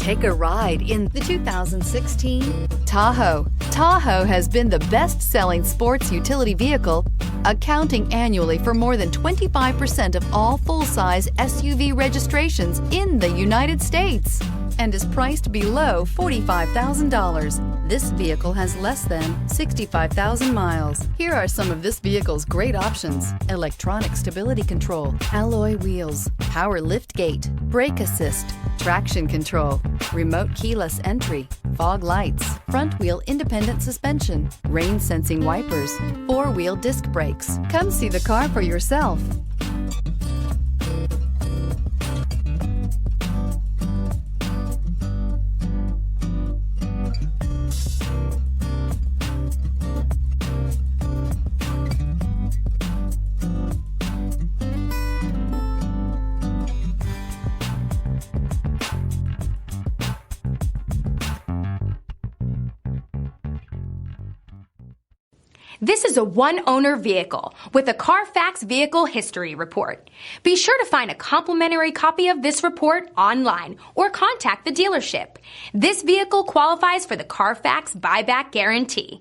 Take a ride in the 2016 Tahoe. Tahoe has been the best-selling sports utility vehicle, accounting annually for more than 25% of all full-size SUV registrations in the United States and is priced below $45,000. This vehicle has less than 65,000 miles. Here are some of this vehicle's great options: electronic stability control, alloy wheels, power liftgate, brake assist, traction control, remote keyless entry, fog lights, front wheel independent suspension, rain sensing wipers, four-wheel disc brakes. Come see the car for yourself. This is a one-owner vehicle with a Carfax Vehicle History Report. Be sure to find a complimentary copy of this report online or contact the dealership. This vehicle qualifies for the Carfax Buyback Guarantee.